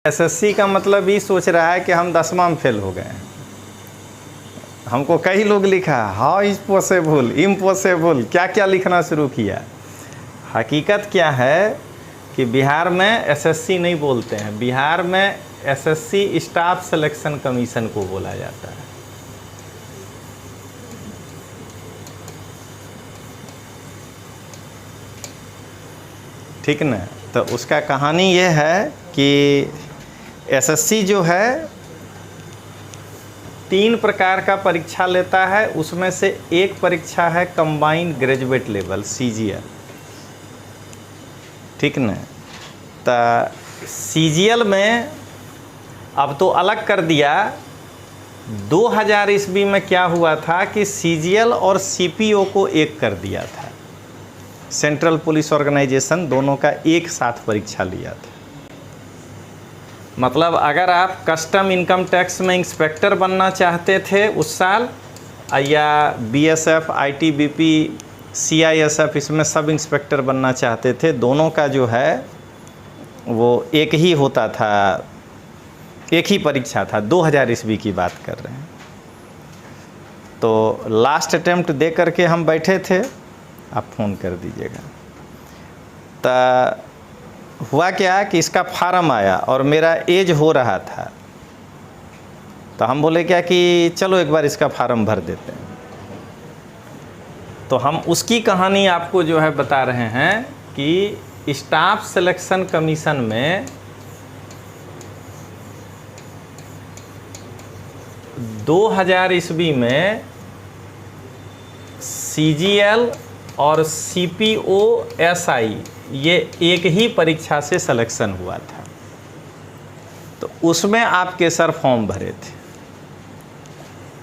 SSC का मतलब ये सोच रहा है कि हम 10वां में फेल हो गए हैं। हमको कई लोग लिखा हाउ इज पॉसिबल, इम्पॉसिबल, क्या क्या लिखना शुरू किया। हकीकत क्या है कि बिहार में एसएससी नहीं बोलते हैं, बिहार में एसएससी स्टाफ सिलेक्शन कमीशन को बोला जाता है। ठीक ना। तो उसका कहानी ये है कि एसएससी जो है 3 प्रकार का परीक्षा लेता है, उसमें से एक परीक्षा है कंबाइंड ग्रेजुएट लेवल CGL। ठीक ना। तो CGL में अब तो अलग कर दिया। 2000 ईस्वी में क्या हुआ था कि CGL और CPO को एक कर दिया था, सेंट्रल पुलिस ऑर्गेनाइजेशन, दोनों का एक साथ परीक्षा लिया था। मतलब अगर आप कस्टम इनकम टैक्स में इंस्पेक्टर बनना चाहते थे उस साल, या BSF, ITBP, CISF, इसमें सब इंस्पेक्टर बनना चाहते थे, दोनों का जो है वो एक ही होता था, एक ही परीक्षा था। 2000 ईस्वी की बात कर रहे हैं। तो लास्ट अटेम्प्ट दे करके हम बैठे थे, आप फ़ोन कर दीजिएगा। तो हुआ क्या कि इसका फार्म आया और मेरा एज हो रहा था, तो हम बोले क्या कि चलो एक बार इसका फार्म भर देते हैं। तो हम उसकी कहानी आपको जो है बता रहे हैं कि स्टाफ सिलेक्शन कमीशन में 2000 ईस्वी में CGL और CPO SI ये एक ही परीक्षा से सिलेक्शन हुआ था। तो उसमें आपके सर फॉर्म भरे थे,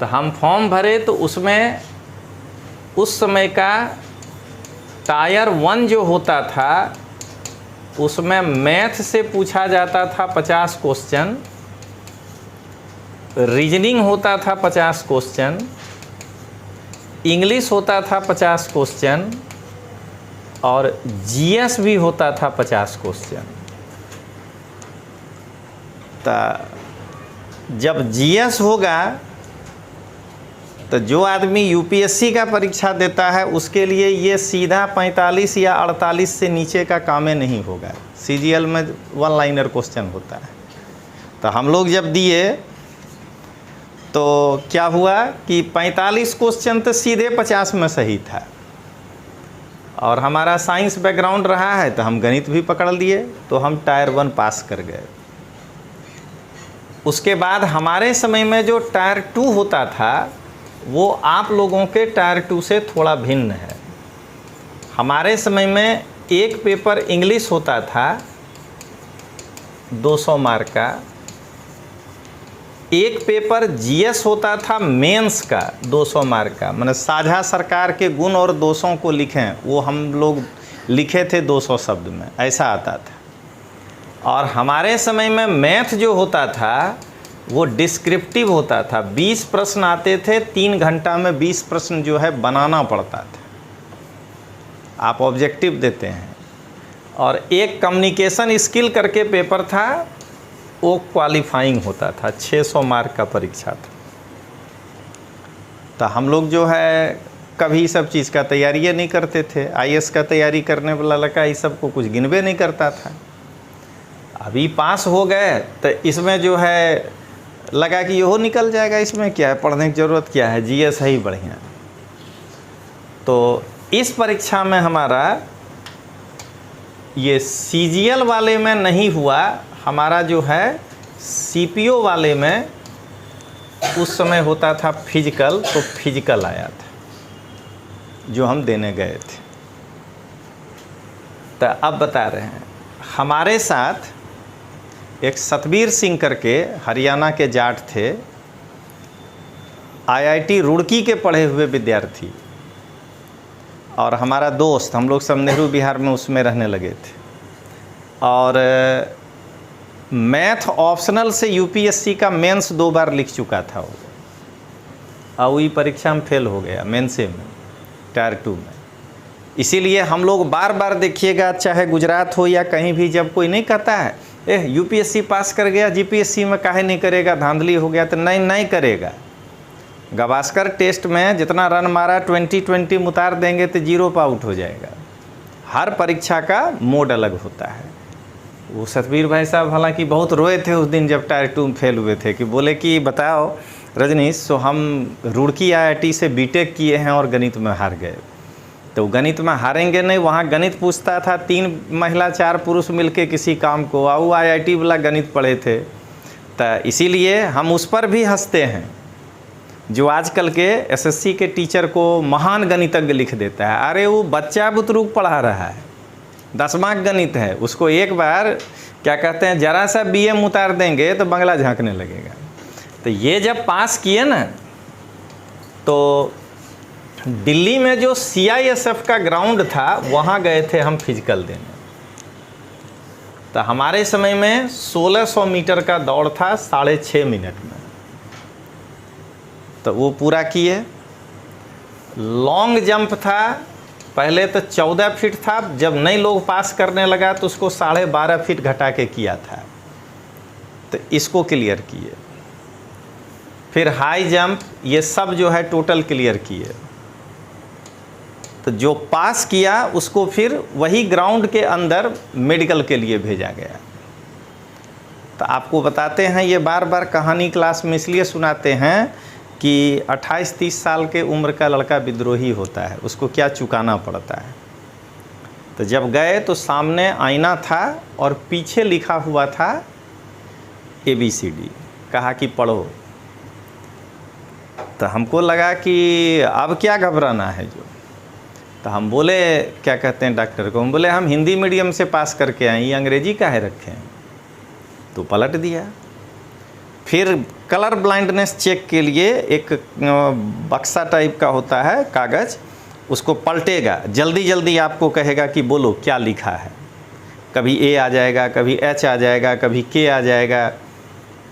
तो हम फॉर्म भरे। तो उसमें उस समय का टायर 1 जो होता था उसमें मैथ से पूछा जाता था 50 क्वेश्चन, रीजनिंग होता था 50 क्वेश्चन, इंग्लिश होता था 50 क्वेश्चन, और GS भी होता था 50 क्वेश्चन। तो जब GS होगा तो जो आदमी UPSC का परीक्षा देता है उसके लिए ये सीधा 45 या 48 से नीचे का काम नहीं होगा। CGL में 1 लाइनर क्वेश्चन होता है। तो हम लोग जब दिए तो क्या हुआ कि 45 क्वेश्चन तो सीधे 50 में सही था, और हमारा साइंस बैकग्राउंड रहा है तो हम गणित भी पकड़ लिए, तो हम टायर 1 पास कर गए। उसके बाद हमारे समय में जो टायर 2 होता था वो आप लोगों के टायर 2 से थोड़ा भिन्न है। हमारे समय में एक पेपर इंग्लिश होता था 200 मार्क का, एक पेपर GS होता था मेंस का 200 मार्क का, मतलब साझा सरकार के गुण और दोषों को लिखें, वो हम लोग लिखे थे 200 शब्द में, ऐसा आता था। और हमारे समय में मैथ जो होता था वो डिस्क्रिप्टिव होता था। 20 प्रश्न आते थे, 3 घंटा में 20 प्रश्न जो है बनाना पड़ता था। आप ऑब्जेक्टिव देते हैं। और एक कम्युनिकेशन स्किल करके पेपर था, वो क्वालिफाइंग होता था, 600 मार्क का परीक्षा था। तो हम लोग जो है कभी सब चीज़ का तैयारी नहीं करते थे। IAS का तैयारी करने वाला लड़का इस सब को कुछ गिनबे नहीं करता था। अभी पास हो गए तो इसमें जो है लगा कि यहो निकल जाएगा, इसमें क्या है, पढ़ने की ज़रूरत क्या है, GS है ही बढ़िया। तो इस परीक्षा में हमारा ये CGL वाले में नहीं हुआ, हमारा जो है CPO वाले में उस समय होता था फिजिकल, तो फिजिकल आया था जो हम देने गए थे। तो अब बता रहे हैं, हमारे साथ एक सतबीर सिंह करके हरियाणा के जाट थे, IIT रुड़की के पढ़े हुए विद्यार्थी, और हमारा दोस्त, हम लोग सब नेहरू बिहार में उसमें रहने लगे थे। और मैथ ऑप्शनल से UPSC का मेंस 2 बार लिख चुका था वो, और वही परीक्षा में फेल हो गया मेंसे में, टायर 2 में। इसीलिए हम लोग बार बार देखिएगा, चाहे गुजरात हो या कहीं भी, जब कोई नहीं कहता है यूपीएससी पास कर गया, जीपीएससी में काहे नहीं करेगा, धांधली हो गया, तो नहीं करेगा। गावस्कर टेस्ट में जितना रन मारा 20-20 में उतार देंगे तो 0 पर आउट हो जाएगा। हर परीक्षा का मोड अलग होता है। वो सतबीर भाई साहब हालांकि बहुत रोए थे उस दिन जब टायर 2 में फेल हुए थे, कि बोले कि बताओ रजनीश, सो हम रुड़की IIT से बीटेक किए हैं और गणित में हार गए। तो गणित में हारेंगे नहीं, वहाँ गणित पूछता था 3 महिला 4 पुरुष मिलके किसी काम को, और वो IIT वाला गणित पढ़े थे। तो इसीलिए हम उस पर भी हंसते हैं जो आजकल के SSC के टीचर को महान गणितज्ञ लिख देता है। अरे वो बच्चा बुतरूक पढ़ा रहा है, 10वां गणित है, उसको एक बार क्या कहते हैं जरा सा BM उतार देंगे तो बंगला झांकने लगेगा। तो ये जब पास किए ना, तो दिल्ली में जो CISF का ग्राउंड था वहाँ गए थे हम फिजिकल देने। तो हमारे समय में 1600 मीटर का दौड़ था 6.5 मिनट में, तो वो पूरा किए। लॉन्ग जंप था, पहले तो 14 फीट था, जब नए लोग पास करने लगा तो उसको 12.5 फीट घटा के किया था, तो इसको क्लियर किए। फिर हाई जंप, ये सब जो है टोटल क्लियर किए। तो जो पास किया उसको फिर वही ग्राउंड के अंदर मेडिकल के लिए भेजा गया। तो आपको बताते हैं, ये बार बार कहानी क्लास में इसलिए सुनाते हैं कि 28-30 साल के उम्र का लड़का विद्रोही होता है, उसको क्या चुकाना पड़ता है। तो जब गए तो सामने आईना था और पीछे लिखा हुआ था ABCD, कहा कि पढ़ो। तो हमको लगा कि अब क्या घबराना है जो। तो हम बोले, क्या कहते हैं डॉक्टर को, हम बोले हम हिंदी मीडियम से पास करके आए, ये अंग्रेजी काहे रखे हैं। तो पलट दिया। फिर कलर ब्लाइंडनेस चेक के लिए एक बक्सा टाइप का होता है कागज़, उसको पलटेगा, जल्दी जल्दी आपको कहेगा कि बोलो क्या लिखा है। कभी A आ जाएगा, कभी H आ जाएगा, कभी K आ जाएगा,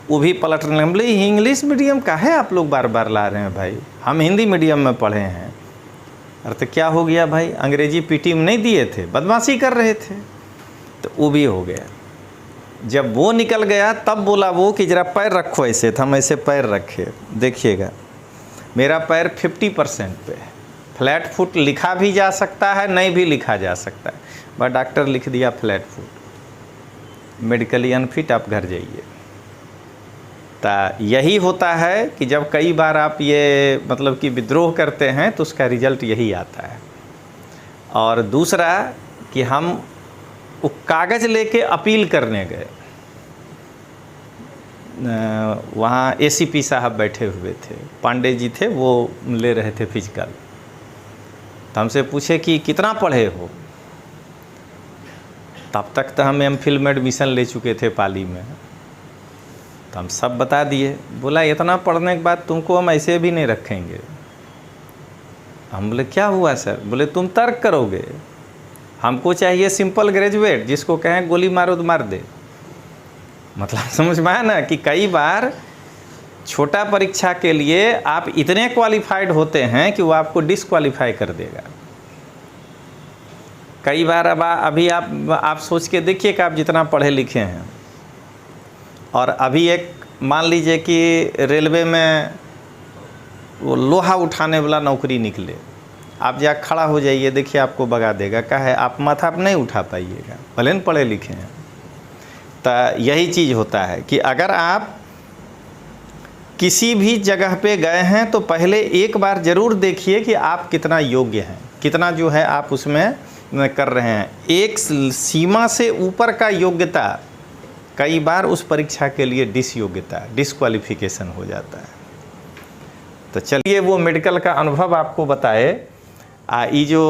वो भी पलटने लगे। बोले इंग्लिश मीडियम का है आप लोग बार बार ला रहे हैं भाई, हम हिंदी मीडियम में पढ़े हैं। अरे तो क्या हो गया भाई, अंग्रेजी PT में नहीं दिए थे, बदमाशी कर रहे थे। तो वो भी हो गया। जब वो निकल गया तब बोला वो कि ज़रा पैर रखो ऐसे, तो हम ऐसे पैर रखे, देखिएगा मेरा पैर 50% पे है। फ्लैट फुट लिखा भी जा सकता है, नहीं भी लिखा जा सकता है, बट डॉक्टर लिख दिया फ्लैट फुट, मेडिकली अनफिट, आप घर जाइए। तो यही होता है कि जब कई बार आप ये मतलब कि विद्रोह करते हैं तो उसका रिजल्ट यही आता है। और दूसरा कि हम वो कागज़ लेके अपील करने गए, वहाँ ACP साहब बैठे हुए थे, पांडे जी थे, वो ले रहे थे फिजिकल। तो हमसे पूछे कि कितना पढ़े हो। तब तक तो हम MPhil में एडमिशन ले चुके थे पाली में, तो हम सब बता दिए। बोला इतना पढ़ने के बाद तुमको हम ऐसे भी नहीं रखेंगे। हम बोले क्या हुआ सर। बोले तुम तर्क करोगे, हमको चाहिए सिंपल ग्रेजुएट, जिसको कहें गोली मारो तो मार दे। मतलब समझ में आया ना कि कई बार छोटा परीक्षा के लिए आप इतने क्वालिफाइड होते हैं कि वो आपको डिसक्वालीफाई कर देगा। कई बार अब अभी आप सोच के देखिए कि आप जितना पढ़े लिखे हैं, और अभी एक मान लीजिए कि रेलवे में वो लोहा उठाने वाला नौकरी निकले, आप जा खड़ा हो जाइए, देखिए आपको भगा देगा, कहे आप माथा आप नहीं उठा पाइएगा, भले न पढ़े लिखे हैं। तो यही चीज़ होता है कि अगर आप किसी भी जगह पे गए हैं तो पहले एक बार ज़रूर देखिए कि आप कितना योग्य हैं, कितना जो है आप उसमें कर रहे हैं। एक सीमा से ऊपर का योग्यता कई बार उस परीक्षा के लिए डिसक्वालिफिकेशन हो जाता है। तो चलिए वो मेडिकल का अनुभव आपको बताए। ये जो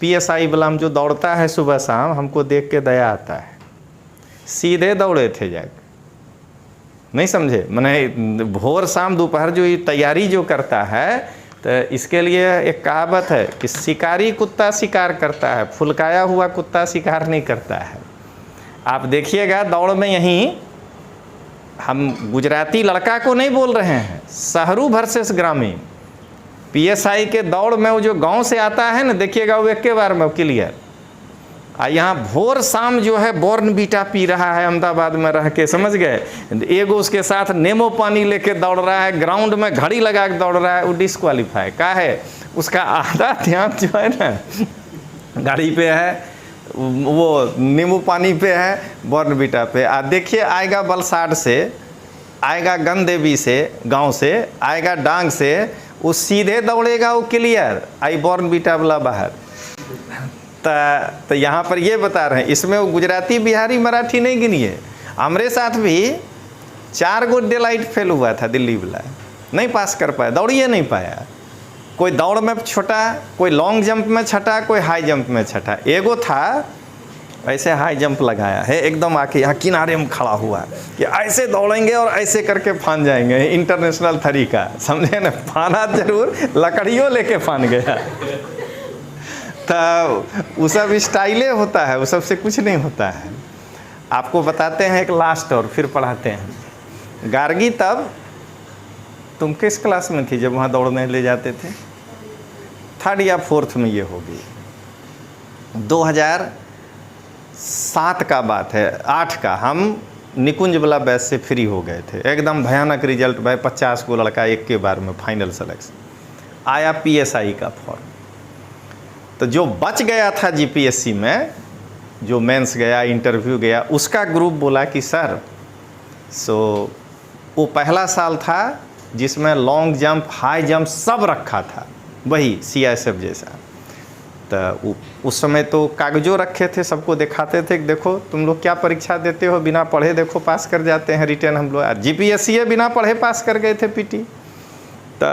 PSI वाला जो दौड़ता है सुबह शाम, हमको देख के दया आता है। सीधे दौड़े थे जाकर, नहीं समझे, मैंने भोर शाम दोपहर जो ये तैयारी जो करता है, तो इसके लिए एक कहावत है कि शिकारी कुत्ता शिकार करता है, फुलकाया हुआ कुत्ता शिकार नहीं करता है। आप देखिएगा दौड़ में, यहीं हम गुजराती लड़का को नहीं बोल रहे हैं, शहरू वर्सेस ग्रामीण। PSI के दौड़ में वो जो गांव से आता है ना, देखिएगा वो एक के बार में क्लियर। यहाँ भोर शाम जो है बॉर्नवीटा पी रहा है अहमदाबाद में रह के, समझ गए। एगो उसके साथ नेमो पानी लेके दौड़ रहा है, ग्राउंड में घड़ी लगा के दौड़ रहा है, वो डिस्क्वालीफाई का है। उसका आधा ध्यान जो है ना गाड़ी पे है, वो नींबू पानी पे है, बॉर्नवीटा पे। देखिए आएगा वलसाड से, आएगा गंदेवी से, गांव से, आएगा डांग से, वो सीधे दौड़ेगा, वो क्लियर, आई बॉर्नवीटा वाला बाहर। तो यहाँ पर ये बता रहे हैं, इसमें वो गुजराती बिहारी मराठी नहीं गिनिए। हमारे साथ भी 4 गो डेलाइट फेल हुआ था दिल्ली वाला, नहीं पास कर पाया, दौड़िए नहीं पाया। कोई दौड़ में छठा, कोई लॉन्ग जंप में छठा, कोई हाई जंप में छठा। एगो था ऐसे हाई जंप लगाया है, एकदम आके यहाँ किनारे में खड़ा हुआ कि ऐसे दौड़ेंगे और ऐसे करके फान जाएंगे, इंटरनेशनल तरीका, समझे ना। फाना जरूर, लकड़ियों लेके फान गया। तो वो सब स्टाइले होता है, वो सब से कुछ नहीं होता है। आपको बताते हैं एक लास्ट और फिर पढ़ाते हैं। गार्गी तब तुम किस क्लास में थी जब वहाँ दौड़ने ले जाते थे? 3rd या 4th में ये होगी। 2007 का बात है, 8 का। हम निकुंज वाला बैच से फ्री हो गए थे, एकदम भयानक रिजल्ट भाई, 50 को लड़का एक के बार में फाइनल सेलेक्शन आया, PSI का फॉर्म। तो जो बच गया था GPSC में, जो मेंस गया, इंटरव्यू गया, उसका ग्रुप बोला कि सर वो पहला साल था जिसमें लॉन्ग जंप, हाई जंप सब रखा था, वही CISF जैसा। तो उस समय तो कागजों रखे थे, सबको दिखाते थे कि देखो तुम लोग क्या परीक्षा देते हो, बिना पढ़े देखो पास कर जाते हैं रिटर्न। हम लोग GPSC बिना पढ़े पास कर गए थे PT। तो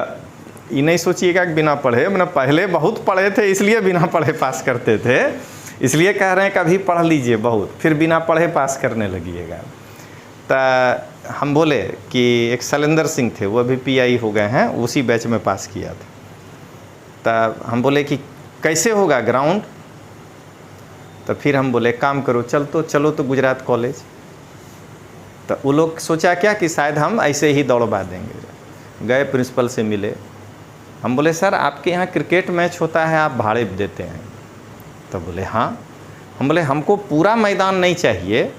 ये नहीं सोचिएगा कि बिना पढ़े, मैंने पहले बहुत पढ़े थे इसलिए बिना पढ़े पास करते थे, इसलिए कह रहे हैं कभी पढ़ लीजिए बहुत, फिर बिना पढ़े पास करने लगिएगा। तो हम बोले कि एक शैलेंद्र सिंह थे, वो अभी PI हो गए हैं, उसी बैच में पास किया था। तो हम बोले कि कैसे होगा ग्राउंड? तो फिर हम बोले काम करो, चलो तो गुजरात कॉलेज। तो वो लोग सोचा क्या कि शायद हम ऐसे ही दौड़वा देंगे। गए प्रिंसिपल से मिले, हम बोले सर आपके यहाँ क्रिकेट मैच होता है, आप भाड़े देते हैं? तो बोले हाँ। हम बोले हमको पूरा मैदान नहीं चाहिए,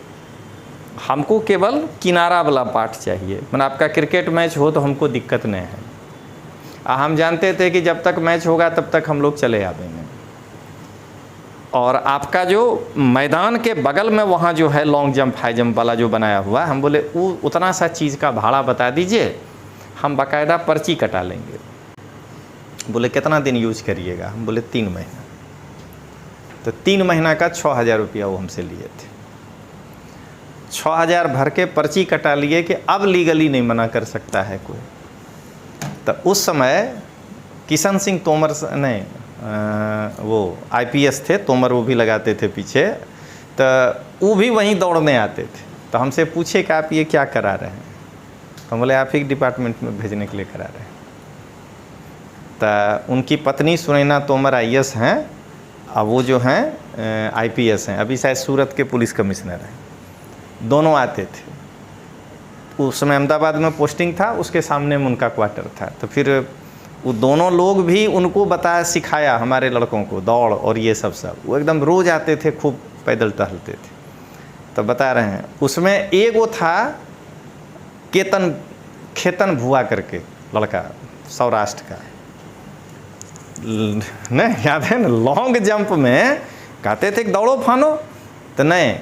हमको केवल किनारा वाला पार्ट चाहिए, मैंने आपका क्रिकेट मैच हो तो हमको दिक्कत नहीं है। हम जानते थे कि जब तक मैच होगा तब तक हम लोग चले आवेंगे, और आपका जो मैदान के बगल में वहाँ जो है लॉन्ग जंप, हाई जंप वाला जो बनाया हुआ, हम बोले वो उतना सा चीज़ का भाड़ा बता दीजिए, हम बाकायदा पर्ची कटा लेंगे। बोले कितना दिन यूज करिएगा? हम बोले 3 महीना। तो 3 महीना का 6000 रुपया वो हमसे लिए थे। 6000 भर के पर्ची कटा लिए कि अब लीगली नहीं मना कर सकता है कोई। तो उस समय किशन सिंह तोमर नहीं, वो IPS थे तोमर, वो भी लगाते थे पीछे, तो वो भी वहीं दौड़ने आते थे। तो हमसे पूछे कि आप ये क्या करा रहे हैं? तो बोले आप ही डिपार्टमेंट में भेजने के लिए करा रहे हैं। तो उनकी पत्नी सुनैना तोमर IAS हैं, अब वो जो हैं IPS हैं, अभी शायद सूरत के पुलिस कमिश्नर हैं। दोनों आते थे। उस समय अहमदाबाद में पोस्टिंग था, उसके सामने में उनका क्वार्टर था। तो फिर वो दोनों लोग भी उनको बताया, सिखाया हमारे लड़कों को दौड़ और ये सब। वो एकदम रोज़ आते थे, खूब पैदल टहलते थे। तो बता रहे हैं उसमें एक वो था खेतन भुआ करके लड़का, सौराष्ट्र का, नहीं याद है ना, लॉन्ग जंप में कहते थे दौड़ो फानो, तो नहीं,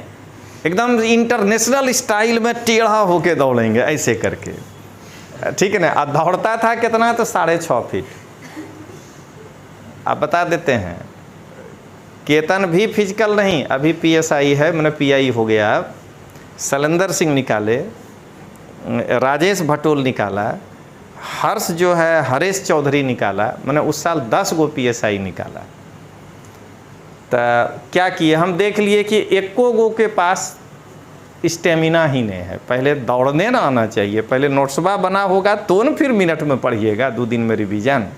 एकदम इंटरनेशनल स्टाइल में टेढ़ा होके दौड़ेंगे ऐसे करके, ठीक है ना। अब दौड़ता था कितना? तो 6.5 फीट। आप बता देते हैं केतन भी फिजिकल नहीं, अभी PSI है, मैंने PI हो गया। शैलेंद्र सिंह निकाले, राजेश भटोल निकाला, हर्ष जो है हरेश चौधरी निकाला, मैंने उस साल 10 गो PSI निकाला। तो क्या किए, हम देख लिए कि एको गो के पास स्टेमिना ही नहीं है। पहले दौड़ने ना आना चाहिए, पहले नोट्सबा बना होगा तो न फिर मिनट में पढ़िएगा, 2 दिन में रिवीजन।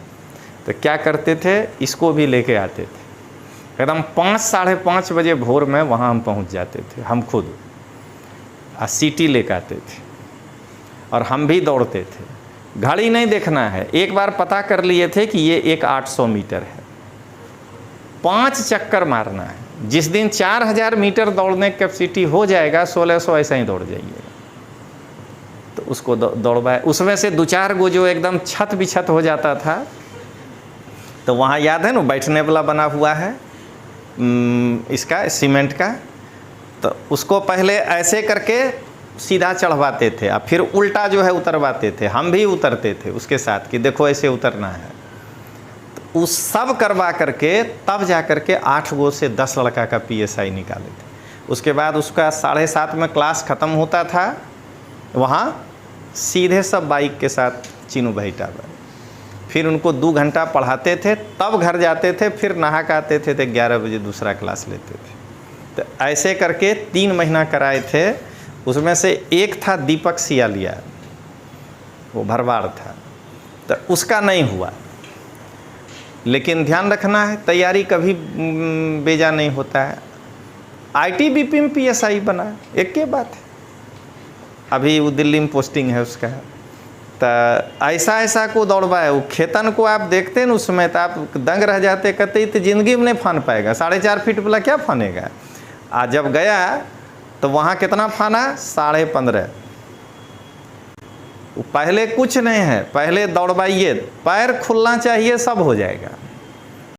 तो क्या करते थे, इसको भी लेके आते थे, एकदम 5 साढ़े 5 बजे भोर में वहाँ हम पहुँच जाते थे, हम खुद सीटी लेके आते थे और हम भी दौड़ते थे। घड़ी नहीं देखना है, एक बार पता कर लिए थे कि ये एक 800 मीटर है, 5 चक्कर मारना है, जिस दिन 4000 मीटर दौड़ने की कैपेसिटी हो जाएगा 1600 ऐसा ही दौड़ जाइए। तो उसको दौड़वाए। उसमें से 2-4 गो जो एकदम छत बिछत हो जाता था, तो वहाँ याद है ना बैठने वाला बना हुआ है इसका सीमेंट का, तो उसको पहले ऐसे करके सीधा चढ़वाते थे और फिर उल्टा जो है उतरवाते थे। हम भी उतरते थे उसके साथ कि देखो ऐसे उतरना है। तो उस सब करवा करके तब जा करके 8 गो से 10 लड़का का PSI निकाले थे। उसके बाद उसका 7:30 में क्लास ख़त्म होता था, वहाँ सीधे सब बाइक के साथ चीनू भाई टावर, फिर उनको 2 घंटा पढ़ाते थे, तब घर जाते थे, फिर नहा के आते थे तो 11 बजे दूसरा क्लास लेते थे। तो ऐसे करके 3 महीना कराए थे। उसमें से एक था दीपक सियालिया, वो भरवाड़ था, तो उसका नहीं हुआ। लेकिन ध्यान रखना है तैयारी कभी बेजा नहीं होता है। ITBP में PSI बना, एक के बात है, अभी वो दिल्ली में पोस्टिंग है उसका। तो ऐसा को दौड़वाए। वो खेतन को आप देखते हैं ना उसमें तो आप दंग रह जाते, कहते तो ज़िंदगी में नहीं फान पाएगा, 4.5 फीट वाला क्या फानेगा। आज जब गया तो वहाँ कितना फाना, 15.5। पहले कुछ नहीं है, पहले दौड़वाइए, पैर खुलना चाहिए, सब हो जाएगा।